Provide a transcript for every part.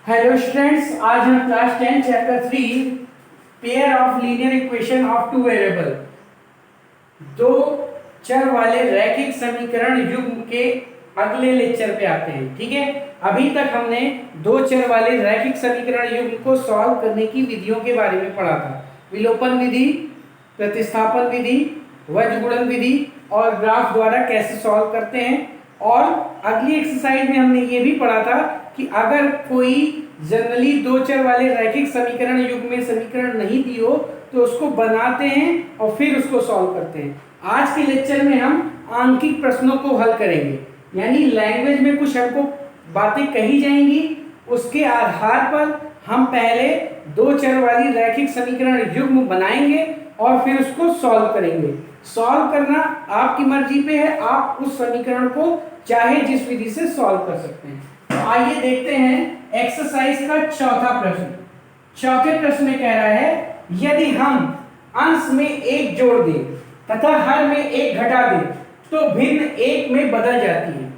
Hello students, आज हम class 10 chapter 3 pair of linear equation of two variable दो चर वाले रैखिक समीकरण युग्म के अगले लेक्चर पे आते हैं। ठीक है, अभी तक हमने दो चर वाले रैखिक समीकरण युग्म को सॉल्व करने की विधियों के बारे में पढ़ा था। विलोपन विधि, प्रतिस्थापन विधि, वज्रगुणन विधि और ग्राफ द्वारा कैसे सॉल्व करते हैं। और अगली एक्सरसाइज में हमने ये भी पढ़ा था कि अगर कोई जनरली दो चर वाले रैखिक समीकरण युग्म में समीकरण नहीं दी हो तो उसको बनाते हैं और फिर उसको सॉल्व करते हैं। आज के लेक्चर में हम आंकिक प्रश्नों को हल करेंगे, यानी लैंग्वेज में कुछ हमको बातें कही जाएंगी, उसके आधार पर हम पहले दो चर वाली रैखिक समीकरण युग्म बनाएंगे और फिर उसको सॉल्व करेंगे। सॉल्व करना आपकी मर्जी पे है, आप उस समीकरण को चाहे जिस विधि से सॉल्व कर सकते हैं। तो आइए देखते हैं एक्सरसाइज का चौथा प्रश्न। चौथे प्रश्न में कह रहा है यदि हम अंश में एक जोड़ दें तथा हर में एक घटा दें तो भिन्न एक में बदल जाती है।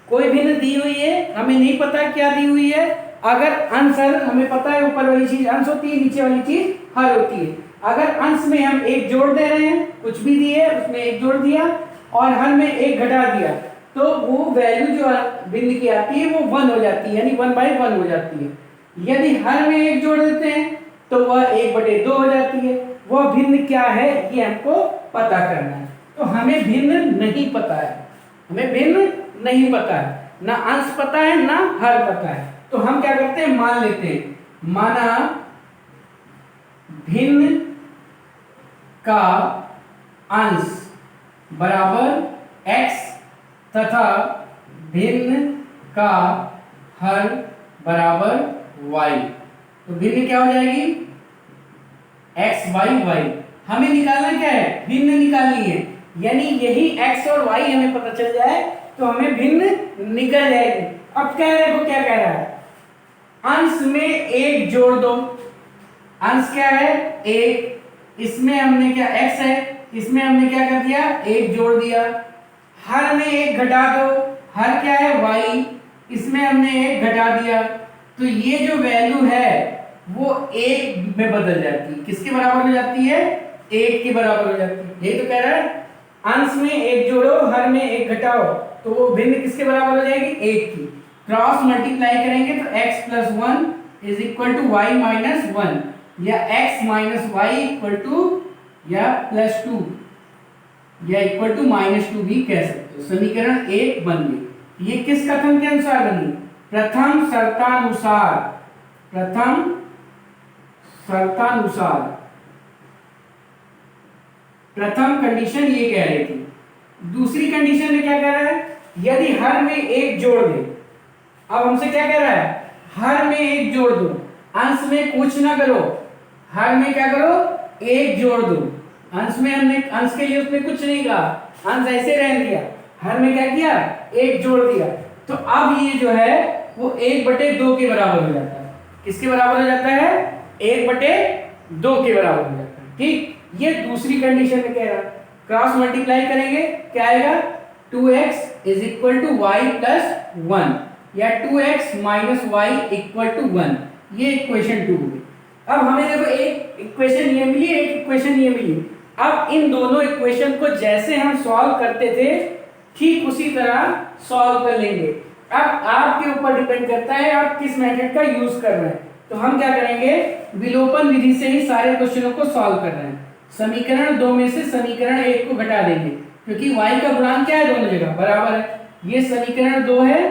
कोई भिन्न दी हुई है, हमें नहीं पता क्या दी हुई है। अगर अंश हर हमें पता है, ऊपर वाली चीज अंश होती है, नीचे वाली चीज हर होती है। अगर अंश में हम एक जोड़ दे रहे हैं, कुछ भी दिए उसमें एक जोड़ दिया और हर में एक घटा दिया तो वो वैल्यू जो भिन्न की आती है वो 1 हो जाती है, यानी 1/1 हो जाती है। यदि हर में एक जोड़ देते हैं तो वह 1/2 हो जाती है। वह भिन्न क्या है ये हमको पता करना है। तो हमें भिन्न नहीं पता है, हमें भिन्न नहीं पता है, ना अंश पता है ना हर पता है। तो हम क्या करते हैं, मान लेते हैं, माना भिन्न का अंश बराबर x तथा भिन्न का हर बराबर y। तो भिन्न क्या हो जाएगी, x/y। हमें निकालना क्या है, भिन्न निकालनी है, यानी यही x और y हमें पता चल जाए तो हमें भिन्न निकल जाएगी। अब क्या कह रहा है, अंश में एक जोड़ दो। अंश क्या है, एक, इसमें हमने क्या x है, इसमें हमने क्या कर दिया, एक जोड़ दिया। हर में एक घटा दो, हर क्या है y, इसमें हमने एक घटा दिया। तो ये जो वैल्यू है वो एक में बदल जाती है, किसके बराबर हो जाती है, एक के बराबर हो जाती है। ये तो कह रहा है अंश में एक जोड़ो हर में एक घटाओ तो वो भिन्न किसके बराबर हो जाएगी, एक की। क्रॉस मल्टीप्लाई करेंगे तो x + 1 = y - 1 या x - y = या +2 या -2 भी कह सकते हो। समीकरण 1 बन गई। ये किस कथन के अनुसार बनी, प्रथम शर्तानुसार। प्रथम शर्तानुसार प्रथम कंडीशन ये कह रही थी। दूसरी कंडीशन में क्या कह रहा है, यदि हर में एक जोड़ दे। अब हमसे क्या कह रहा है, हर में एक जोड़ दो, अंश में कुछ ना करो, हर में क्या करो, एक जोड़ दो। अंश में हमने अंश के लिए उसमें कुछ नहीं कहा, अंश ऐसे रहने दिया। हर में क्या किया, एक जोड़ दिया। तो अब ये जो है वो 1/2 के बराबर हो जाता है। किसके बराबर हो जाता है, 1/2 के बराबर हो जाता है। ठीक, ये दूसरी कंडीशन में कह रहा है। क्रॉस मल्टीप्लाई करेंगे क्या आएगा, 2x = y + 1 या 2x - y = 1। ये इक्वेशन 2 होगी। अब हमें देखो एक इक्वेशन ये मिली, एक इक्वेशन ये मिली। अब इन दोनों इक्वेशन को जैसे हम सॉल्व करते थे ठीक उसी तरह सॉल्व कर लेंगे। अब आपके ऊपर डिपेंड करता है आप किस मेथड का यूज कर रहे हैं। तो हम क्या करेंगे, विलोपन विधि से ही सारे क्वेश्चनों को सॉल्व कर रहे हैं। समीकरण 2 में से समीकरण 1 को घटा देंगे क्योंकि y का गुणांक क्या है, दोनों जगह बराबर है। ये समीकरण 2 है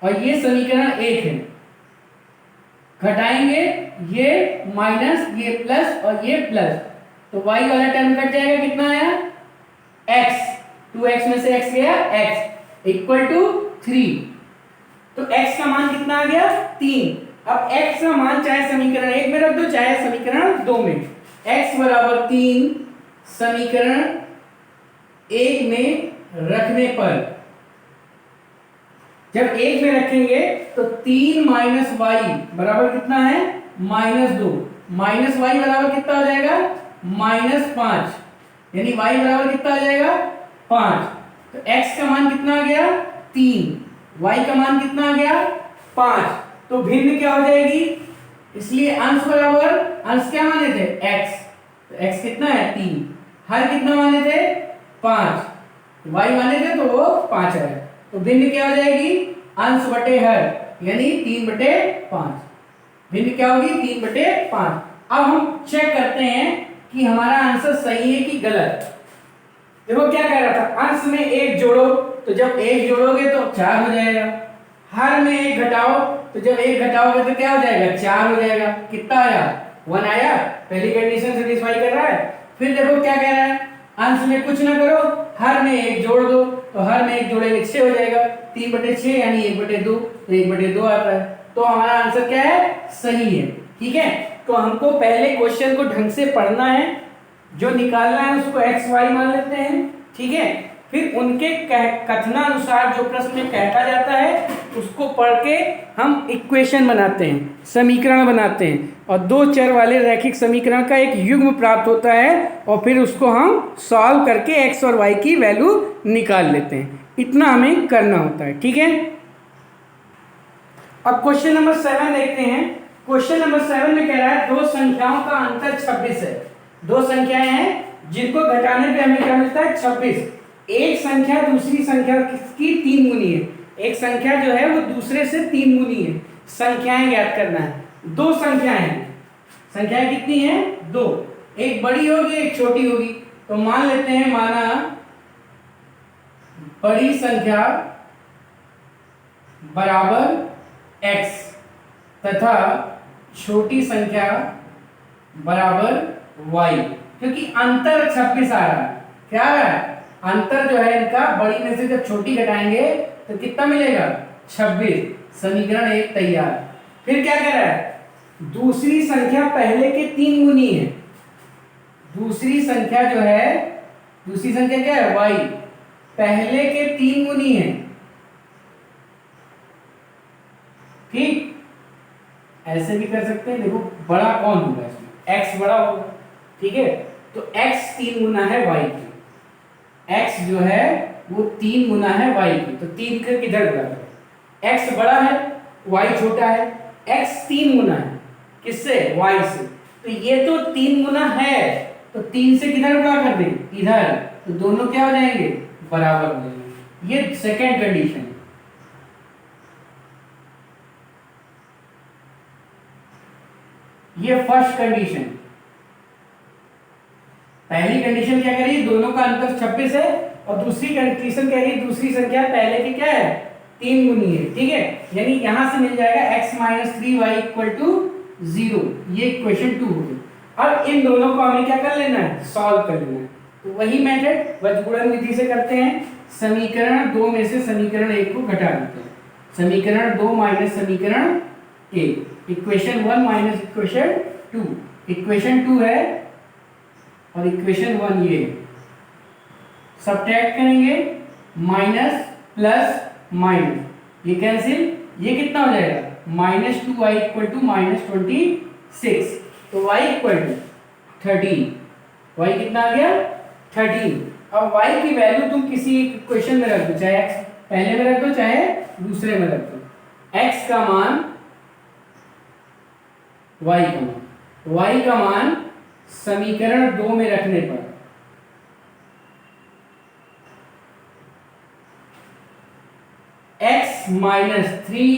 और ये समीकरण 1 है। घटाएंगे, ये माइनस, ये प्लस और ये प्लस, तो y वाला टर्म कट जाएगा, कितना आया, x। 2x में से x गया, x = 3। तो x का मान कितना आ गया, 3। अब x का मान चाहे समीकरण 1 में रख दो चाहे समीकरण 2 में। x = 3 समीकरण 1 में रखने पर, जब 1 में रखेंगे तो 3 - y बराबर कितना है, -2। -y बराबर कितना हो जाएगा, -5, यानी y बराबर कितना आ जाएगा, 5। तो x का मान कितना आ गया, 3, y का मान कितना आ गया, 5। तो भिन्न क्या हो जाएगी, इसलिए अंश बराबर, अंश क्या माने थे x, तो x कितना है 3, हर कितना माने थे 5, y माने थे तो वो 5 है, तो भिन्न क्या हो जाएगी अंश बटे हर, यानी 3/5, भिन्न क्या होगी 3/5। अब हम चेक करते हैं कि हमारा आंसर सही है कि गलत। देखो क्या कह रहा था, अंश में 1 जोड़ो, तो जब 1 जोड़ोगे तो 4 हो जाएगा, हर में 1 घटाओ, तो जब 1 घटाओगे तो क्या हो जाएगा 4 हो जाएगा, कितना आया 1 आया, पहली कंडीशन सेटिस्फाई कर रहा है। फिर देखो क्या कह रहा है, अंश में कुछ ना करो, हर में 1 जोड़ दो, तो हर में 1 जोड़ेंगे 6 हो जाएगा, 3/6 यानी 1/2, तो 1/2 आता है, तो हमारा आंसर क्या है सही है। ठीक है, तो हमको पहले क्वेश्चन को ढंग से पढ़ना है, जो निकालना है उसको एक्स वाई मान लेते हैं। ठीक है, फिर उनके कथनानुसार जो प्रश्न में कहता जाता है उसको पढ़ के हम इक्वेशन बनाते हैं, समीकरण बनाते हैं, और 2 चर वाले रैखिक समीकरण का एक युग्म प्राप्त होता है, और फिर उसको हम सॉल्व करके एक्स और वाई की वैल्यू निकाल लेते हैं। इतना हमें करना होता है। ठीक है, अब क्वेश्चन नंबर 7 देखते हैं। क्वेश्चन नंबर 7 में कह रहा है 2 संख्याओं का अंतर 26 है। 2 संख्याएं हैं जिनको घटाने पे हमें क्या मिलता है 26। एक संख्या दूसरी संख्या की 3 गुनी है, एक संख्या जो है वो दूसरे से 3 गुनी है। संख्याएं ज्ञात करना है। 2 संख्याएं हैं, संख्याएं कितनी हैं 2, एक बड़ी होगी एक छोटी होगी, तो मान लेते हैं, माना बड़ी संख्या बराबर x तथा छोटी संख्या बराबर y, क्योंकि अंतर 26 आ रहा है। क्या आ रहा है, अंतर जो है इनका, बड़ी में से जब छोटी घटाएंगे तो कितना मिलेगा 26। समीकरण 1 तैयार। फिर क्या कह रहा है, दूसरी संख्या पहले के 3 गुनी है। दूसरी संख्या जो है, दूसरी संख्या क्या है y, पहले के 3 गुनी है। ठीक, ऐसे भी कर सकते हैं। देखो बड़ा कौन होगा इसमें, x बड़ा होगा। ठीक है, तो x 3 गुना है y की, x जो है वो 3 गुना है y की, तो 3 का किधर गुना है, x बड़ा है y छोटा है, x 3 गुना है किससे y से, तो ये तो 3 गुना है, तो 3 से किधर गुना कर दें इधर, तो दोनों क्या हो जाएंगे बराबर हो जाएंगे। ये सेकेंड कंडीशन है। ये फर्स्ट कंडीशन। पहली कंडीशन क्या कह रही है, दोनों का अंतर 26 है, और दूसरी कंडीशन कह रही है दूसरी संख्या पहले की क्या है 3 गुनी है। ठीक है, यानी यहां से मिल जाएगा x - 3y = 0। ये इक्वेशन 2 हो गई। अब इन दोनों को हमें क्या कर लेना है, सॉल्व कर लेना है। तो वही मेथड वज्रगुणन विधि से करते हैं। समीकरण 2 में से समीकरण 1 को घटा देते हैं। समीकरण 2 माइनस समीकरण 1, इक्वेशन 1 माइनस इक्वेशन 2। इक्वेशन 2 है और इक्वेशन 1 ये। सब्ट्रैक्ट करेंगे, माइनस प्लस माइनस, ये कैंसिल, ये कितना हो जाएगा -2y = -26, तो y = 13। y कितना आ गया 13। अब y की वैल्यू तुम किसी इक्वेशन में रख दो, चाहे x पहले में रख दो चाहे दूसरे में रख दो। x का मान y का मान, y का मान समीकरण 2 में रखने पर x - 3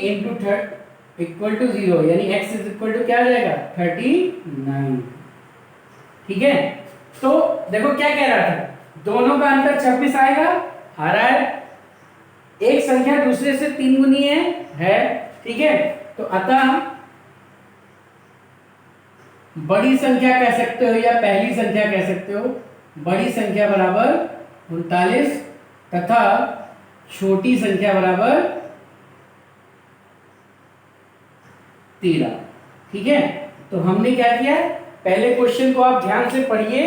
× 0, यानी x क्या आ जाएगा 39। ठीक है, तो देखो क्या कह रहा था, दोनों का अंतर 26 आएगा, आ रहा है, एक संख्या दूसरे से 3 गुनी है। ठीक है, तो अतः बड़ी संख्या कह सकते हो या पहली संख्या कह सकते हो, बड़ी संख्या बराबर 39 तथा छोटी संख्या बराबर 13। ठीक है, तो हमने क्या किया, पहले क्वेश्चन को आप ध्यान से पढ़िए।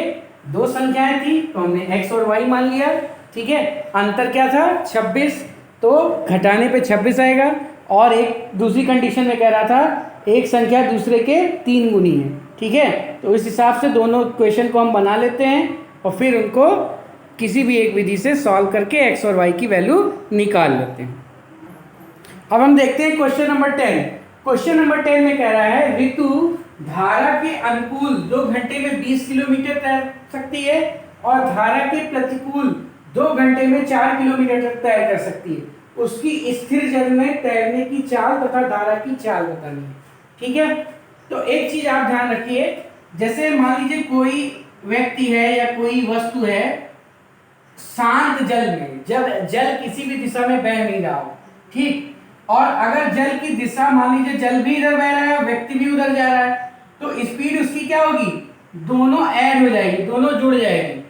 2 संख्याएं थी तो हमने x और y मान लिया। ठीक है, अंतर क्या था 26, तो घटाने पे 26 आएगा, और एक दूसरी कंडीशन में कह रहा था एक संख्या दूसरे के 3 गुनी है। ठीक है, तो इस हिसाब से दोनों क्वेश्चन को हम बना लेते हैं और फिर उनको किसी भी एक विधि से सॉल्व करके x और y की वैल्यू निकाल लेते हैं। अब हम देखते हैं क्वेश्चन नंबर 10। क्वेश्चन नंबर 10 में कह रहा है ऋतु धारा के अनुकूल 2 घंटे में 20 किलोमीटर तैर सकती है और धारा के प्रतिकूल 2 घंटे में 4 किलोमीटर तक तैर कर सकती है। उसकी स्थिर जल में तैरने की चाल तथा धारा की चाल बतानी है। ठीक है, तो एक चीज आप ध्यान रखिए, जैसे मान लीजिए कोई व्यक्ति है या कोई वस्तु है शांत जल में, जब जल किसी भी दिशा में बह नहीं रहा हो, ठीक, और अगर जल की दिशा मान लीजिए जल भी इधर बह रहा है व्यक्ति भी उधर जा रहा है, तो स्पीड उसकी क्या होगी, दोनों ऐड हो जाएगी, दोनों जुड़ जाएगी।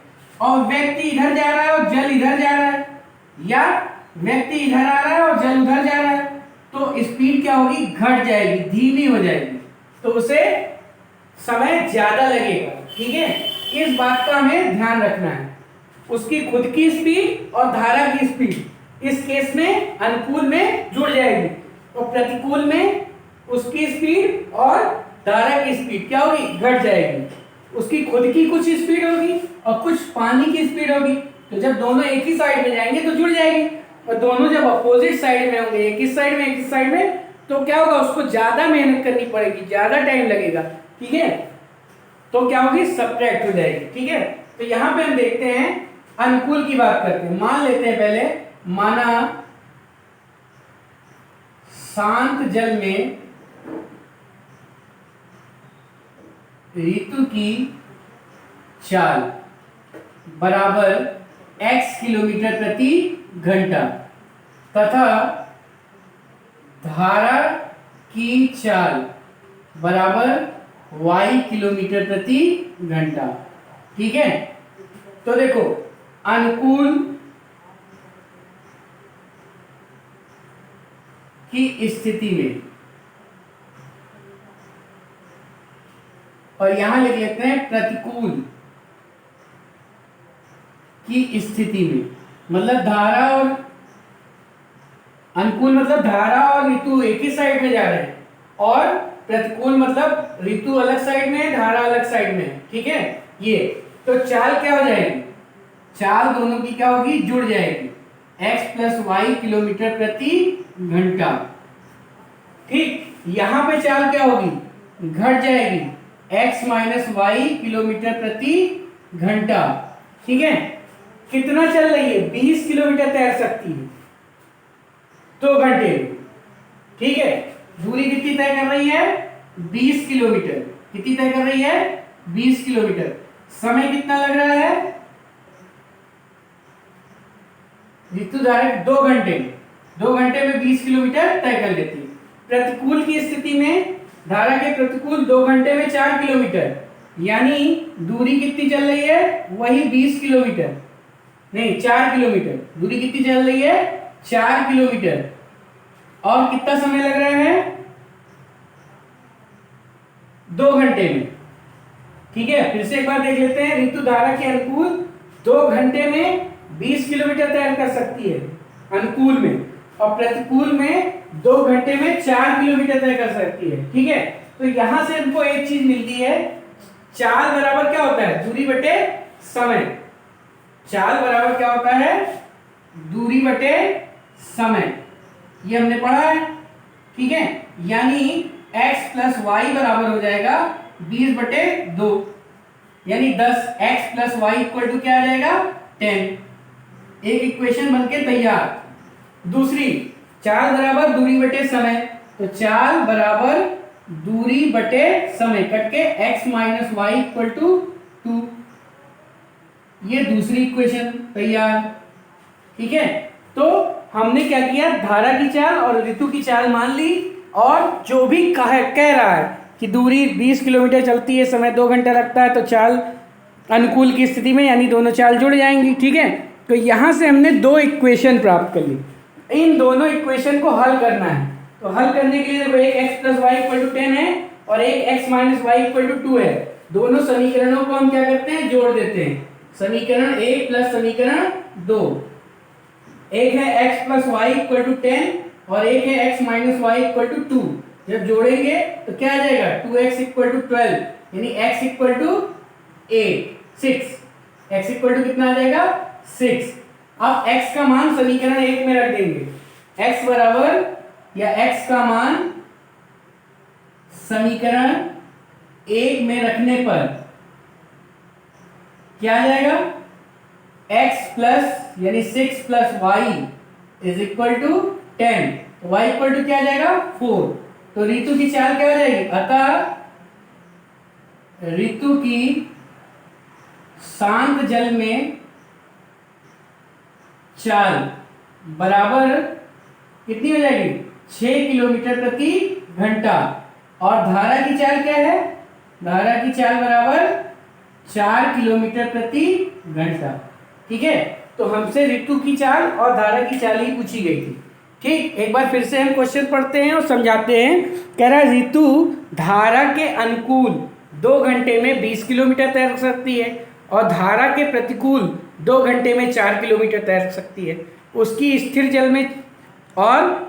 और व्यक्ति इधर जा रहा है और जल इधर जा रहा है, या व्यक्ति इधर आ रहा है और जल उधर जा रहा है, तो स्पीड क्या होगी, घट जाएगी, धीमी हो जाएगी, तो उसे समय ज्यादा लगेगा। ठीक है, इस बात का हमें ध्यान रखना है। उसकी खुद की स्पीड और धारा की स्पीड इस केस में अनुकूल में जुड़ जाएगी और प्रतिकूल में उसकी स्पीड और धारा की स्पीड क्या होगी, घट जाएगी। उसकी खुद की कुछ स्पीड होगी और कुछ पानी की स्पीड होगी, तो जब दोनों एक ही साइड में जाएंगे तो जुड़ जाएगी, और दोनों जब अपोजिट साइड में होंगे, एक इस साइड में एक इस साइड में, तो क्या होगा, उसको ज्यादा मेहनत करनी पड़ेगी, ज्यादा टाइम लगेगा। ठीक है, तो क्या होगी, सब्ट्रैक्ट हो जाएगी। ठीक है, तो यहां पे हम देखते हैं अनुकूल की बात करते हैं। मान लेते हैं पहले, माना शांत जल में ऋतु की चाल बराबर x किलोमीटर प्रति घंटा तथा धारा की चाल बराबर y किलोमीटर प्रति घंटा। ठीक है, तो देखो अनुकूल की स्थिति में, और यहां लिख लेते हैं प्रतिकूल की स्थिति में, मतलब धारा और अनुकूल मतलब धारा और ऋतु एक ही साइड में जा रहे हैं, और प्रतिकूल मतलब ऋतु अलग साइड में है, धारा अलग साइड में है। ठीक है, ये तो चाल क्या हो जाएगी, चाल दोनों की क्या होगी, जुड़ जाएगी, x प्लस वाई किलोमीटर प्रति घंटा। ठीक, यहां पे चाल क्या होगी, घट जाएगी, x माइनस वाई किलोमीटर प्रति घंटा। ठीक है, कितना चल रही है, 20 किलोमीटर तैर सकती है 2 घंटे में। ठीक है, दूरी कितनी तय कर रही है, 20 किलोमीटर। कितनी तय कर रही है, 20 किलोमीटर। समय कितना लग रहा है, ऋतु धारा 2 घंटे, 2 घंटे में 20 किलोमीटर तय कर लेती है। प्रतिकूल की स्थिति में धारा के प्रतिकूल 2 घंटे में 4 किलोमीटर, यानी दूरी कितनी चल रही है, वही 20 किलोमीटर, नहीं 4 किलोमीटर। दूरी कितनी चल रही है, 4 किलोमीटर, और कितना समय लग रहा है, 2 घंटे में। ठीक है, फिर से एक बार देख लेते हैं, ऋतु धारा के अनुकूल 2 घंटे में 20 किलोमीटर तैर कर सकती है अनुकूल में, और प्रतिकूल में 2 घंटे में 4 किलोमीटर तय कर सकती है। ठीक है, तो यहां से हमको एक चीज मिलती है, चाल बराबर क्या होता है, दूरी बटे समय। चाल बराबर क्या होता है, दूरी बटे समय, ये हमने पढ़ा है। ठीक है, यानी x प्लस वाई बराबर हो जाएगा 20 बटे 2, यानी 10। x plus y equal to क्या आ जाएगा, 10। एक इक्वेशन बनके तैयार। दूसरी, चाल बराबर दूरी बटे समय, तो चाल बराबर दूरी बटे समय कट के x minus y equal to 2, ये दूसरी इक्वेशन तैयार। ठीक है, तो हमने क्या किया, धारा की चाल और ऋतु की चाल मान ली, और जो भी कह रहा है कि दूरी 20 किलोमीटर चलती है, समय 2 घंटा लगता है, तो चाल अनुकूल की स्थिति में, यानी दोनों चाल जुड़ जाएंगी। ठीक है, तो यहां से हमने 2 इक्वेशन प्राप्त कर ली। इन दोनों इक्वेशन को हल करना है, तो हल करने के लिए देखो, एक x plus y equal to 10 है और एक x minus y equal to 2 है। दोनों समीकरणों को हम क्या करते हैं, जोड़ देते हैं। समीकरण 1 प्लस समीकरण 2, एक है x plus y equal to 10 और एक है x minus y equal to 2। जब जोड़ेंगे तो क्या आ जाएगा, 2x इक्वल टू 12, यानी x equal to 8, 6। x equal to कितना आ जाएगा, 6। अब x का मान समीकरण 1 में रख देंगे, x बराबर, या x का मान समीकरण 1 में रखने पर क्या आ जाएगा, x प्लस यानी 6 plus y is equal to 10, तो y इक्वल टू क्या आ जाएगा 4। तो ऋतु की चाल क्या हो जाएगी, अतः ऋतु की शांत जल में चाल बराबर कितनी हो जाएगी, 6 किलोमीटर प्रति घंटा। और धारा की चाल क्या है, धारा की चाल बराबर 4 किलोमीटर प्रति घंटा। ठीक है, तो हमसे ऋतु की चाल और धारा की चाल ही पूछी गई थी। ठीक, एक बार फिर से हम क्वेश्चन पढ़ते हैं और समझाते हैं। कह रहा है ऋतु धारा के अनुकूल 2 घंटे में 20 किलोमीटर तैर सकती है और धारा के प्रतिकूल 2 घंटे में 4 किलोमीटर तैर सकती है। उसकी स्थिर जल में और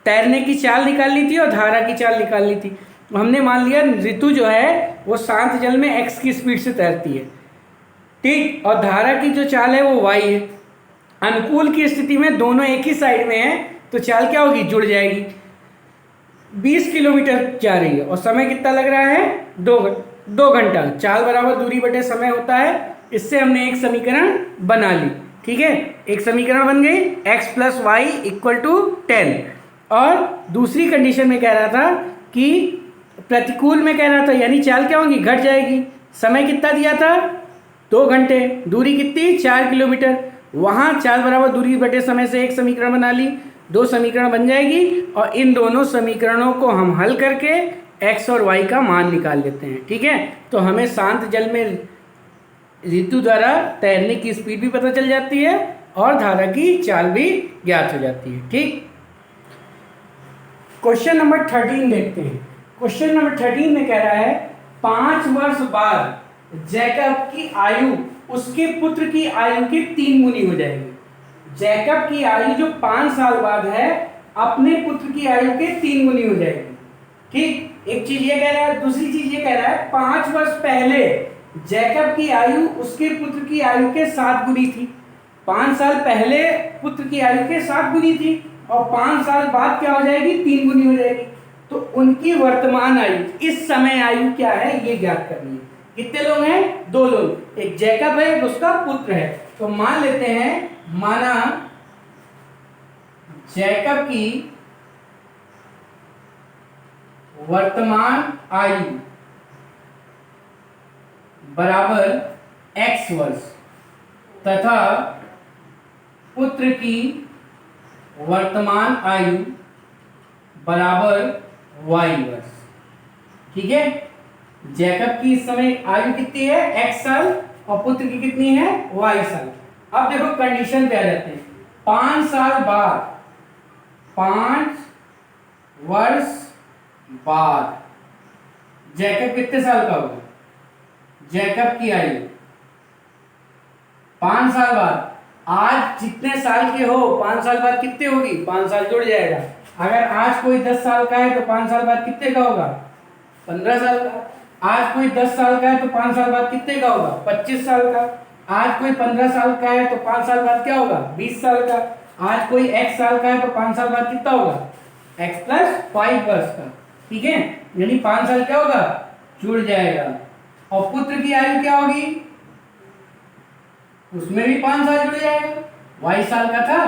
तैरने की चाल निकालनी थी और धारा की चाल निकालनी थी। हमने मान लिया ऋतु जो है वो शांत जल में x की स्पीड से तैरती है। ठीक, और धारा की जो चाल है वो y है। अनुकूल की स्थिति में दोनों एक ही साइड में है तो चाल क्या होगी, जुड़ जाएगी। 20 किलोमीटर जा रही है और समय कितना लग रहा है, 2 घंटा। चाल बराबर दूरी बटे समय होता है। इससे हमने एक समीकरण बना ली। ठीक है, एक समीकरण बन गई, x plus y equal to 10। और दूसरी कंडीशन में कह रहा था कि प्रतिकूल में कह रहा था यानी चाल क्या होगी, घट जाएगी। समय कितना दिया था, 2 घंटे, दूरी कितनी 4 किलोमीटर। वहां चाल बराबर दूरी बटे समय से एक समीकरण बना ली, 2 समीकरण बन जाएगी और इन दोनों समीकरणों को हम हल करके x और y का मान निकाल लेते हैं। ठीक है, तो हमें शांत जल में ऋतु द्वारा तैरने की स्पीड भी पता चल जाती है और धारा की चाल भी ज्ञात हो जाती है। ठीक, क्वेश्चन नंबर 13 देखते हैं। क्वेश्चन नंबर 13 में कह रहा है 5 वर्ष बाद जैकब की आयु उसके पुत्र की आयु के 3 गुनी हो जाएगी। जैकब की आयु जो 5 साल बाद है अपने पुत्र की आयु के 3 गुनी हो जाएगी। ठीक, एक चीज ये कह रहा है। दूसरी चीज ये कह रहा है 5 वर्ष पहले जैकब की आयु उसके पुत्र की आयु के 7 गुनी थी। 5 साल पहले पुत्र की आयु के 7 गुनी थी और 5 साल बाद क्या हो जाएगी, 3 गुनी हो जाएगी। तो उनकी वर्तमान आयु, इस समय आयु क्या है ये ज्ञात करनी है। कितने लोग हैं, 2 लोग, एक जैकब है एक उसका पुत्र है। तो मान लेते हैं, माना जैकब की वर्तमान आयु बराबर x वर्ष तथा पुत्र की वर्तमान आयु बराबर y वर्ष। ठीक है, जैकब की इस समय आयु कितनी है, x साल और पुत्र की कितनी है, y साल। अब देखो कंडीशन पे आ जाते हैं। 5 साल बाद, 5 वर्ष बाद जैकब कितने साल का होगा, जैकब की आयु 5 साल बाद। आज जितने साल के हो 5 साल बाद कितने होगी, 5 साल जुड़ जाएगा। अगर आज कोई 10 साल का है तो 5 साल बाद कितने का होगा, 15 साल का। आज कोई 10 साल का है तो 5 साल बाद कितने का होगा, 25 साल का। आज कोई 15 साल का है तो 5 साल बाद क्या होगा, 20 साल का। आज कोई x साल का है तो 5 साल बाद कितना होगा, x प्लस 5 वर्ष का। ठीक है, यानी 5 साल क्या होगा, जुड़ जाएगा। और पुत्र की आयु क्या होगी, उसमें भी 5 साल जुड़ जाएगा, y साल का था।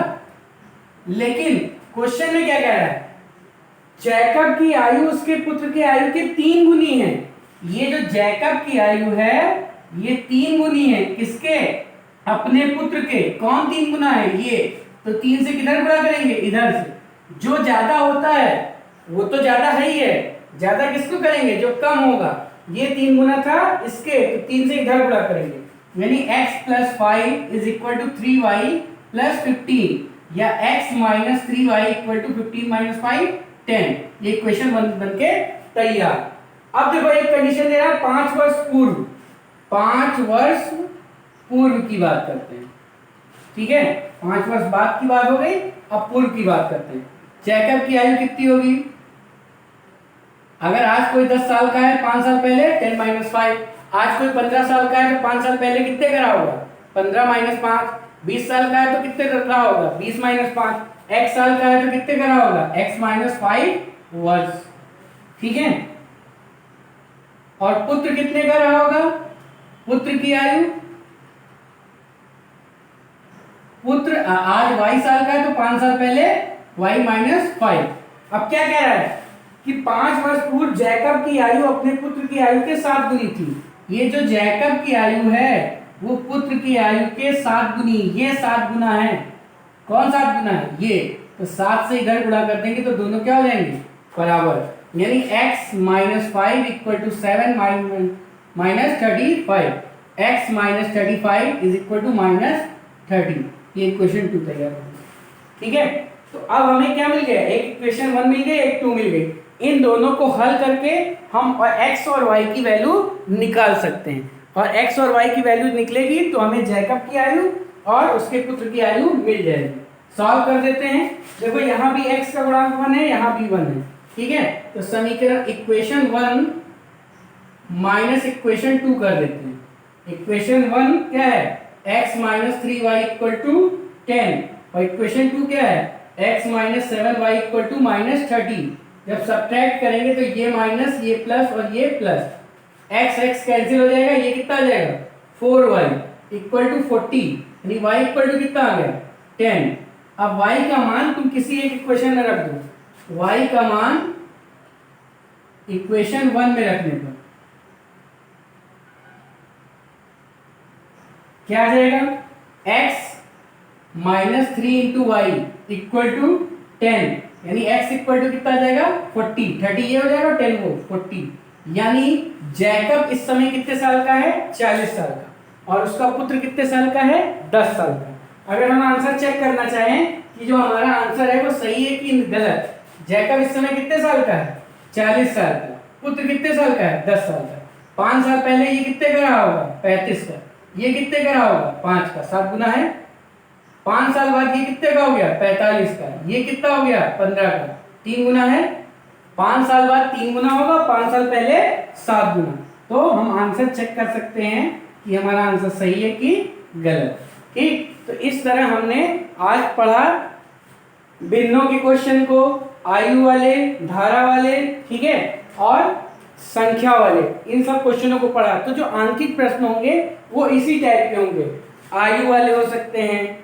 लेकिन क्वेश्चन में क्या कह रहा है, जैकब की आयु उसके पुत्र की आयु के 3 गुनी है। ये जो जैकब की आयु है ये 3 गुनी है, किसके, अपने पुत्र के। कौन 3 गुना है, ये तो 3 से किधर गुणा करेंगे, इधर से। जो ज्यादा होता है वो तो ज्यादा है ही है, ज्यादा किसको करेंगे, जो कम होगा। ये 3 गुना था इसके, तो 3 से इधर गुणा करेंगे, यानी x plus 5 is equal to 3y plus 15 या x minus 3y equal to 15 minus 5 10। ये इक्वेशन बन के तैयार। अब देखो एक कंडीशन दे रहा है 5 वर्ष पूर्व, 5 वर्ष पूर्व की बात करते हैं। ठीक है, 5 वर्ष बाद की बात हो गई, अब पूर्व की बात करते हैं। जैकब की आयु कितनी होगी, अगर आज कोई 10 साल का है 5 साल पहले 10 माइनस 5। आज कोई 15 साल का है तो 5 साल पहले कितने का रहा होगा, 15 माइनस 5। 20 साल का है तो कितने का रहा होगा, 20 माइनस 5। x साल का है तो कितने का रहा होगा, x माइनस 5 वर्ष। ठीक है। और पुत्र कितने का रहा होगा? पुत्र की आयु, पुत्र आज y साल का है तो 5 साल पहले y माइनस 5। अब क्या कह रहा है कि 5 वर्ष पूर्व जैकब की आयु अपने पुत्र की आयु के 7 गुनी थी। ये जो जैकब की आयु है वो पुत्र की आयु के 7 गुनी, ये 7 गुना है। कौन 7 गुना है? ये। तो 7 से इधर गुणा कर देंगे तो दोनों क्या हो जाएंगे? बराबर। यानी x minus 5 equal to 7 minus 35। x minus 35 is equal to minus 30। ये इक्वेशन 2 तैयार हो गई। ठीक है। तो अब हमें क्या मिल गया? एक इक्वेशन 1 मिल गई, एक 2 मिल गई। इन दोनों को हल करके हम x और y की वैल्यू निकाल सकते हैं। और x और y की वैल्यू निकलेगी तो हमें जैकब की आयु और उसके पुत्र की आयु मिल जाएगी। सॉल्व कर देते हैं। देखो यहाँ भी x का गुणांक 1 है, यहाँ भी 1 है। ठीक है। तो समीकरण इक्वेशन 1 माइनस इक्वेशन 2 कर देते हैं। इक्वेशन 1 क्या है? x minus 3y equal to 10। और इक्वेशन 2 क्या है? x minus 7y equal to minus 30। जब सब्ट्रैक्ट करेंगे तो ये माइनस, ये प्लस और ये प्लस, x कैंसिल हो जाएगा। ये कितना आ जाएगा? 4y equal to 40। यानी y इक्वल टू कितना आ गया? 10। अब y का मान तुम किसी एक इक्वेशन में रख दो। y का मान इक्वेशन 1 में रखने पर क्या आ जाएगा? x minus 3 into y equal to 10। यानी x इक्वल टू कितना आ जाएगा? 40। 30 ये हो जाएगा, 10 वो 40। यानी जैकब इस समय कितने साल का है? 40 साल का। और उसका पुत्र कितने साल का है? 10 साल का। अगर हम आंसर चेक करना चाहें कि जो हमारा आंसर है वो सही है कि गलत, जैकब इस समय कितने साल का है? 40 साल का। पुत्र कितने साल का है? 10 साल का। 5 साल पहले ये कितने का रहा होगा? 35 का। ये कितने का रहा होगा? 5 का। 7 गुना है। 5 साल बाद ये कितने का हो गया? 45 का। ये कितना हो गया? 15 का। 3 गुना है। 5 साल बाद 3 गुना होगा, 5 साल पहले 7 गुना। तो हम आंसर चेक कर सकते हैं कि हमारा आंसर सही है कि गलत। ठीक। तो इस तरह हमने आज पढ़ा भिन्नों के क्वेश्चन को, आयु वाले, धारा वाले, ठीक है, और संख्या वाले, इन सब क्वेश्चनों को पढ़ा। तो जो आंकिक प्रश्न होंगे वो इसी टाइप के होंगे। आयु वाले हो सकते हैं,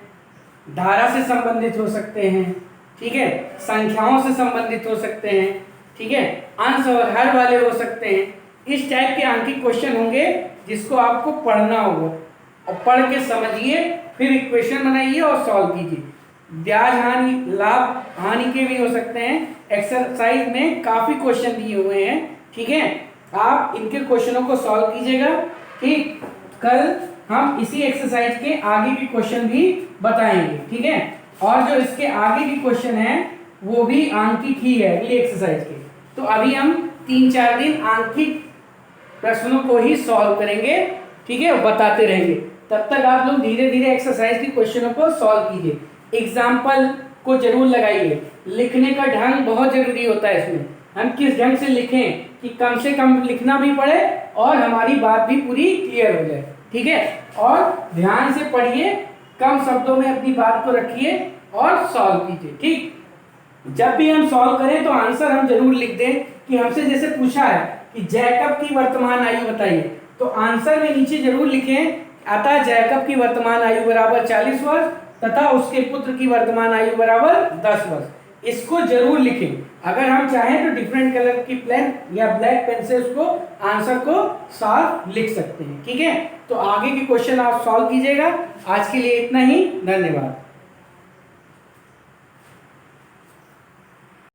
धारा से संबंधित हो सकते हैं, ठीक है, संख्याओं से संबंधित हो सकते हैं, ठीक है, अंश और हर वाले हो सकते हैं। इस टाइप के आंकिक क्वेश्चन होंगे जिसको आपको पढ़ना होगा और पढ़ के समझिए, फिर इक्वेशन बनाइए और सॉल्व कीजिए। ब्याज हानि, लाभ हानि के भी हो सकते हैं। एक्सरसाइज में काफी क्वेश्चन दिए हुए हैं, ठीक है, आप इनके क्वेश्चनों को सॉल्व कीजिएगा। ठीक। कल हम इसी एक्सरसाइज के आगे के क्वेश्चन भी बताएंगे, ठीक है, और जो इसके आगे के क्वेश्चन है वो भी आंकिक ही है अगली एक्सरसाइज के। तो अभी हम 3-4 दिन आंकिक प्रश्नों को ही सॉल्व करेंगे, ठीक है, बताते रहेंगे। तब तक आप लोग धीरे धीरे एक्सरसाइज के क्वेश्चनों को सॉल्व कीजिए। एग्जाम्पल को जरूर लगाइए। लिखने का ढंग बहुत जरूरी होता है। इसमें हम किस ढंग से लिखें कि कम से कम लिखना भी पड़े और हमारी बात भी पूरी क्लियर हो जाए, ठीक है। और ध्यान से पढ़िए, कम शब्दों में अपनी बात को रखिए और सॉल्व कीजिए। ठीक। जब भी हम सॉल्व करें तो आंसर हम जरूर लिख दें कि हमसे जैसे पूछा है कि जैकब की वर्तमान आयु बताइए, तो आंसर में नीचे जरूर लिखें अतः जैकब की वर्तमान आयु बराबर 40 वर्ष तथा उसके पुत्र की वर्तमान आयु बराबर 10 वर्ष। इसको जरूर लिखें। अगर हम चाहें तो डिफरेंट कलर की पेन या ब्लैक पेन से उसको आंसर को साफ लिख सकते हैं, ठीक है। तो आगे के क्वेश्चन आप सॉल्व कीजिएगा। आज के लिए इतना ही, धन्यवाद।